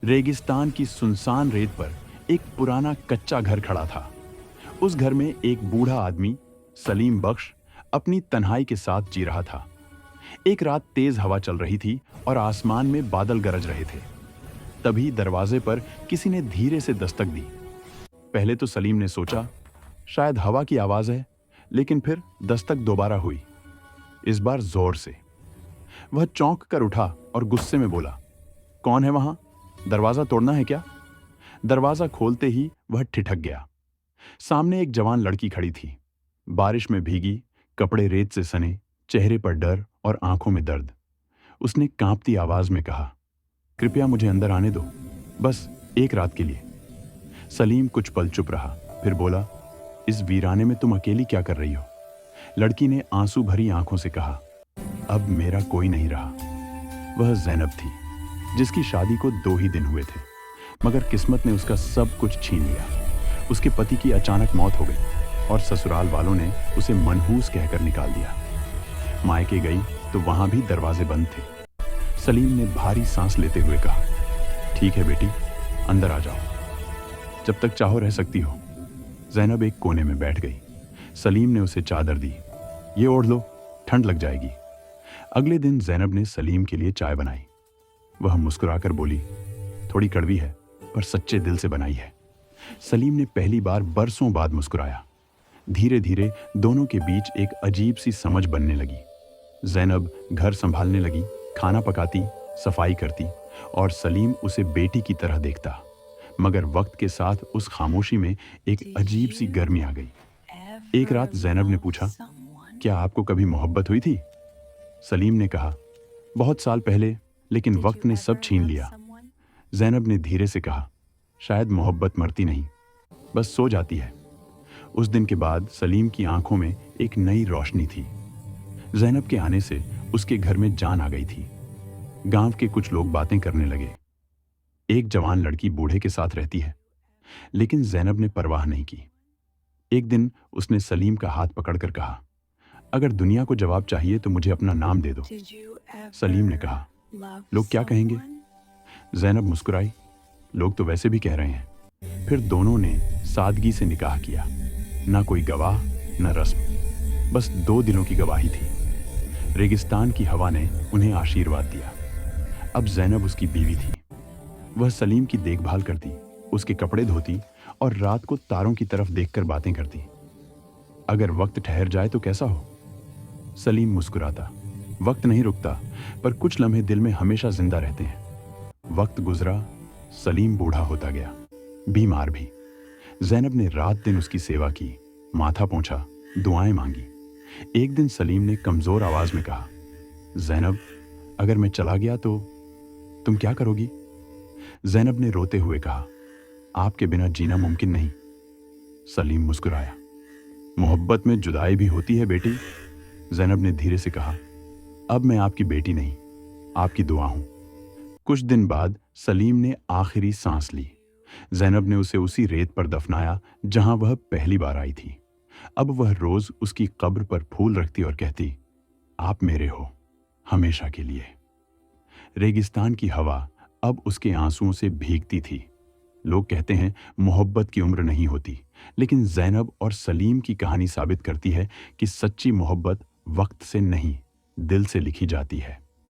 रेगिस्तान की सुनसान रेत पर एक पुराना कच्चा घर खड़ा था। उस घर में एक बूढ़ा आदमी सलीम बख्श अपनी तन्हाई के साथ जी रहा था। एक रात तेज हवा चल रही थी और आसमान में बादल गरज रहे थे। तभी दरवाजे पर किसी ने धीरे से दस्तक दी। पहले तो सलीम ने सोचा शायद हवा की आवाज है, लेकिन फिर दस्तक दोबारा हुई, इस बार जोर से। वह चौंक कर उठा और गुस्से में बोला, कौन है वहां? दरवाजा तोड़ना है क्या? दरवाजा खोलते ही वह ठिठक गया। सामने एक जवान लड़की खड़ी थी, बारिश में भीगी, कपड़े रेत से सने, चेहरे पर डर और आंखों में दर्द। उसने कांपती आवाज में कहा, कृपया मुझे अंदर आने दो, बस एक रात के लिए। सलीम कुछ पल चुप रहा, फिर बोला, इस वीराने में तुम अकेली क्या कर रही हो? लड़की ने आंसू भरी आंखों से कहा, अब मेरा कोई नहीं रहा। वह जैनब थी, जिसकी शादी को 2 ही दिन हुए थे, मगर किस्मत ने उसका सब कुछ छीन लिया। उसके पति की अचानक मौत हो गई और ससुराल वालों ने उसे मनहूस कहकर निकाल दिया। मायके गई तो वहां भी दरवाजे बंद थे। सलीम ने भारी सांस लेते हुए कहा, ठीक है बेटी, अंदर आ जाओ, जब तक चाहो रह सकती हो। जैनब एक कोने में बैठ गई। सलीम ने उसे चादर दी, ये ओढ़ लो, ठंड लग जाएगी। अगले दिन जैनब ने सलीम के लिए चाय बनाई। वह मुस्कुराकर बोली, थोड़ी कड़वी है पर सच्चे दिल से बनाई है। सलीम ने पहली बार बरसों बाद मुस्कुराया। धीरे धीरे दोनों के बीच एक अजीब सी समझ बनने लगी। जैनब घर संभालने लगी, खाना पकाती, सफाई करती और सलीम उसे बेटी की तरह देखता। मगर वक्त के साथ उस खामोशी में एक अजीब सी गर्मी आ गई। एक रात जैनब ने पूछा, क्या आपको कभी मोहब्बत हुई थी? सलीम ने कहा, बहुत साल पहले, लेकिन वक्त ने सब छीन लिया। जैनब ने धीरे से कहा, शायद मोहब्बत मरती नहीं, बस सो जाती है। उस दिन के बाद सलीम की आंखों में एक नई रोशनी थी। जैनब के आने से उसके घर में जान आ गई थी। गांव के कुछ लोग बातें करने लगे, एक जवान लड़की बूढ़े के साथ रहती है, लेकिन जैनब ने परवाह नहीं की। एक दिन उसने सलीम का हाथ पकड़कर कहा, अगर दुनिया को जवाब चाहिए तो मुझे अपना नाम दे दो। सलीम ने कहा, लोग क्या कहेंगे? जैनब मुस्कुराई, लोग तो वैसे भी कह रहे हैं। फिर दोनों ने सादगी से निकाह किया। ना कोई गवाह, न रस्म, बस 2 दिनों की गवाही थी। रेगिस्तान की हवा ने उन्हें आशीर्वाद दिया। अब जैनब उसकी बीवी थी। वह सलीम की देखभाल करती, उसके कपड़े धोती और रात को तारों की तरफ देखकर बातें करती। अगर वक्त ठहर जाए तो कैसा हो? सलीम मुस्कुराता, वक्त नहीं रुकता, पर कुछ लम्हे दिल में हमेशा जिंदा रहते हैं। वक्त गुजरा, सलीम बूढ़ा होता गया, बीमार भी। जैनब ने रात दिन उसकी सेवा की, माथा पोंछा, दुआएं मांगी। एक दिन सलीम ने कमजोर आवाज में कहा, जैनब, अगर मैं चला गया तो तुम क्या करोगी? जैनब ने रोते हुए कहा, आपके बिना जीना मुमकिन नहीं। सलीम मुस्कुराया, मोहब्बत में जुदाई भी होती है बेटी। जैनब ने धीरे से कहा, अब मैं आपकी बेटी नहीं, आपकी दुआ हूं। कुछ दिन बाद सलीम ने आखिरी सांस ली। जैनब ने उसे उसी रेत पर दफनाया जहां वह पहली बार आई थी। अब वह रोज उसकी कब्र पर फूल रखती और कहती, आप मेरे हो, हमेशा के लिए। रेगिस्तान की हवा अब उसके आंसुओं से भीगती थी। लोग कहते हैं मोहब्बत की उम्र नहीं होती, लेकिन जैनब और सलीम की कहानी साबित करती है कि सच्ची मोहब्बत वक्त से नहीं, दिल से लिखी जाती है।